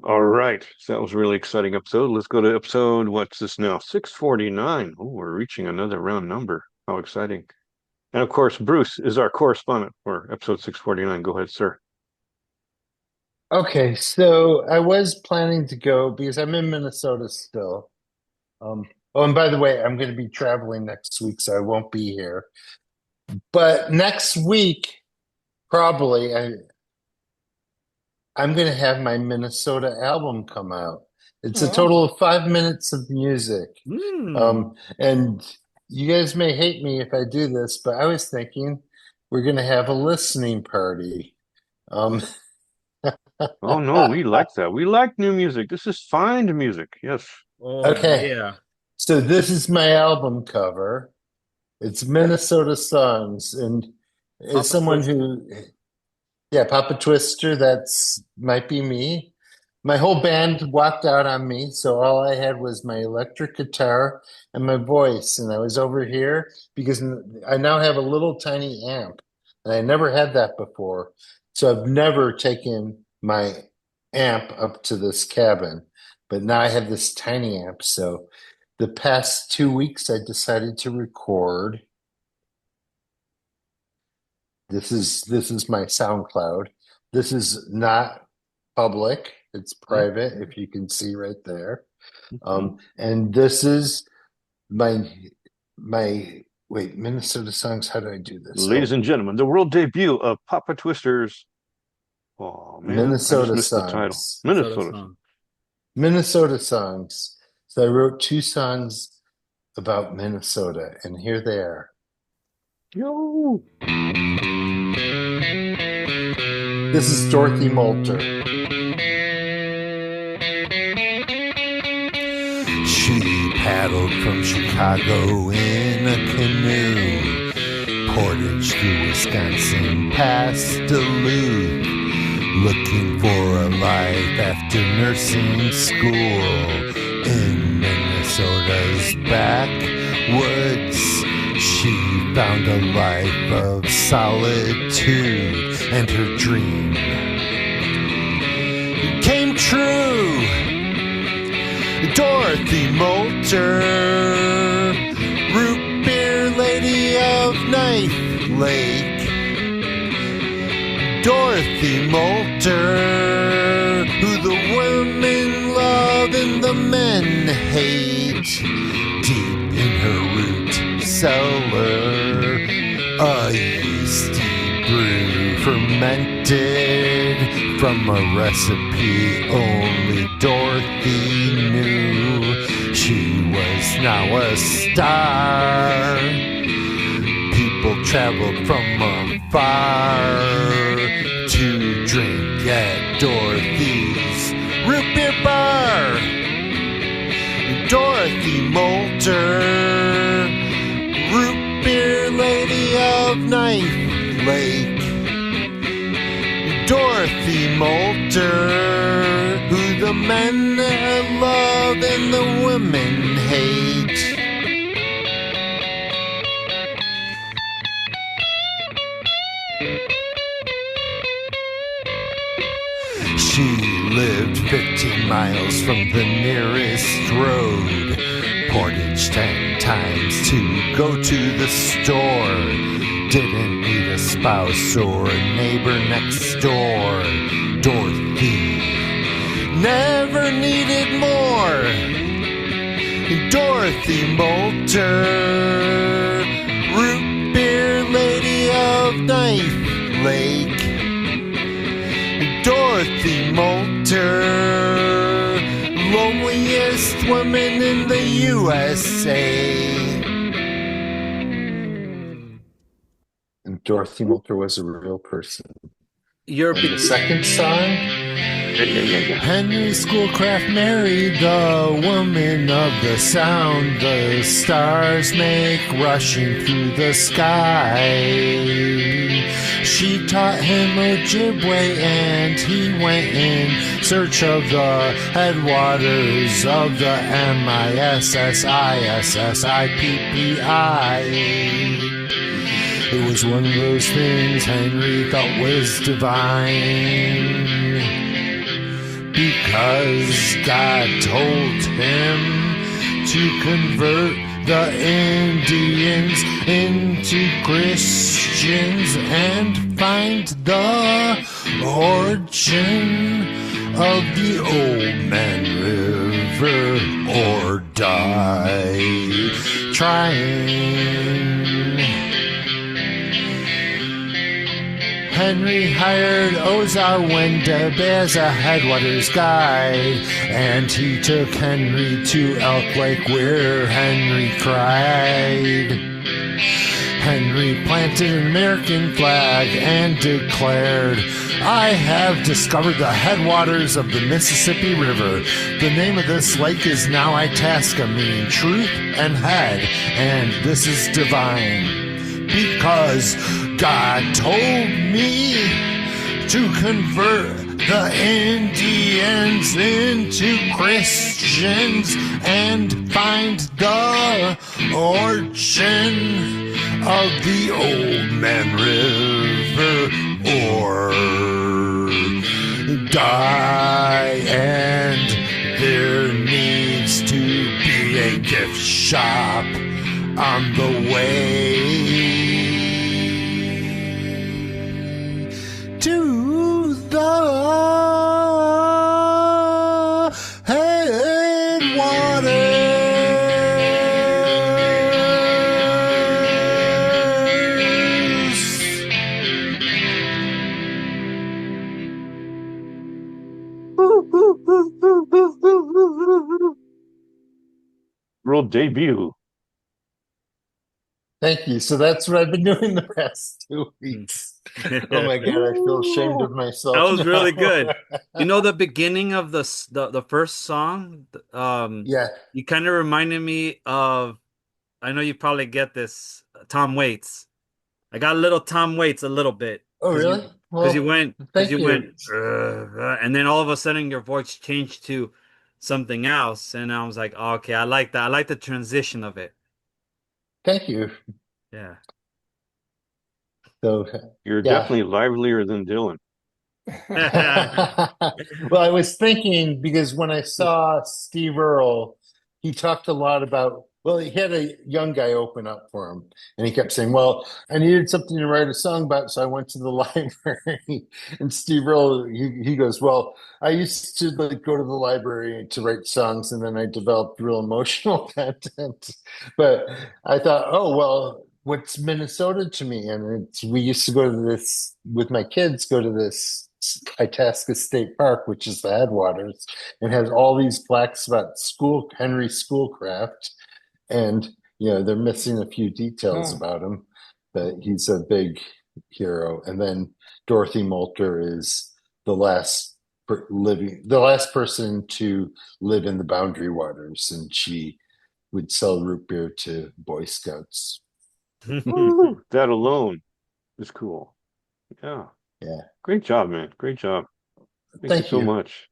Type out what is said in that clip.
All right. So that was a really exciting episode. Let's go to episode, what's this now? 649. Oh, we're reaching another round number. How exciting. And of course, Bruce is our correspondent for episode 649. Go ahead, sir. Okay, so I was planning to go because I'm in Minnesota still. Um, oh, and by the way, I'm going to be traveling next week, so I won't be here. But next week, probably, I'm going to have my Minnesota album come out. It's a Oh. total of 5 minutes of music. Mm. And you guys may hate me if I do this, but I was thinking we're going to have a listening party. Um, Oh, no, we like that. We like new music. This is fine music. Yes. Oh okay, yeah. so this is my album cover. It's Minnesota songs, and as Papa someone Twister. who, yeah, Papa Twister, that's might be me. My whole band walked out on me, so all I had was my electric guitar and my voice, and I was over here because I now have a little tiny amp, and I never had that before. So I've never taken my amp up to this cabin, but now I have this tiny amp. So the past 2 weeks, I decided to record. This is my SoundCloud. This is not public. It's private, if you can see right there. And this is my wait, Minnesota songs. How do I do this? Ladies and gentlemen, the world debut of Papa Twister's. Oh, man, I just Minnesota missed the title. songs. Minnesota Minnesota. song. Minnesota songs. So I wrote two songs about Minnesota, and here they are. Yo. This is Dorothy Molter. She paddled from Chicago in a canoe, portage through Wisconsin past Duluth, looking for a life after nursing school in Minnesota's backwoods. She found a life of solitude, and her dream came true. Dorothy Molter, root beer lady of Knife Lake. Dorothy Molter, who the women love and the men hate. Deep in her root cellar, a yeasty brew fermented from a recipe only Dorothy knew. She was now a star. People traveled from afar to drink at Dorothy's root beer bar. Dorothy Molter, root beer lady of Knife Lake. Dorothy Molter, who the men love and the women hate. She lived 15 miles from the nearest road, portage 10 times to go to the store. Didn't need a spouse or a neighbor next door. Dorothy never needed more. Dorothy Molter, root beer lady of Knife Lake. Dorothy Molter, loneliest woman in the USA. And Dorothy Molter was a real person. You're And the second song, Henry Schoolcraft married the woman of the sound the stars make rushing through the sky. She taught him Ojibwe and he went in search of the headwaters of the Mississippi. It was one of those things Henry thought was divine, because because God told him to convert the Indians into Christians and find the origin of the Old Man River or die trying. Henry hired Ozar Wendell as a headwaters guide, and he took Henry to Elk Lake where Henry cried. Henry planted an American flag and declared, I have discovered the headwaters of the Mississippi River. The name of this lake is now Itasca, meaning truth and head, and this is divine. Because God told me to convert the Indians into Christians and find the origin of the Old Man River or die, and there needs to be a gift shop on the way to the headwaters. World debut. Thank you. So that's what I've been doing the past 2 weeks. Oh my God, I feel ashamed of myself. That was really now. good. You know, the beginning of the first song, Yeah. you kind of reminded me of, I know you probably get this, Tom Waits. I got a little Tom Waits a little bit. Oh, really? Because you went, thank you. and then all of a sudden your voice changed to something else, and I was like, oh, okay, I like that. I like the transition of it. Thank you. Yeah. So, You're yeah. definitely livelier than Dylan. Well, I was thinking because when I saw Steve Earle, he talked a lot about, well, he had a young guy open up for him, and he kept saying, well, I needed something to write a song about, so I went to the library. And Steve Earle, he goes, well, I used to like go to the library to write songs, and then I developed real emotional content. But I thought, oh, well, what's Minnesota to me? And we used to go to this with my kids, go to this Itasca State Park, which is the headwaters, and has all these plaques about Henry Schoolcraft. And, they're missing a few details about him, but he's a big hero. And then Dorothy Moulter is the last person to live in the Boundary Waters, and she would sell root beer to Boy Scouts. Woo, that alone is cool. Yeah. Yeah. Great job, man. Great job. Thank Thank you so you. much.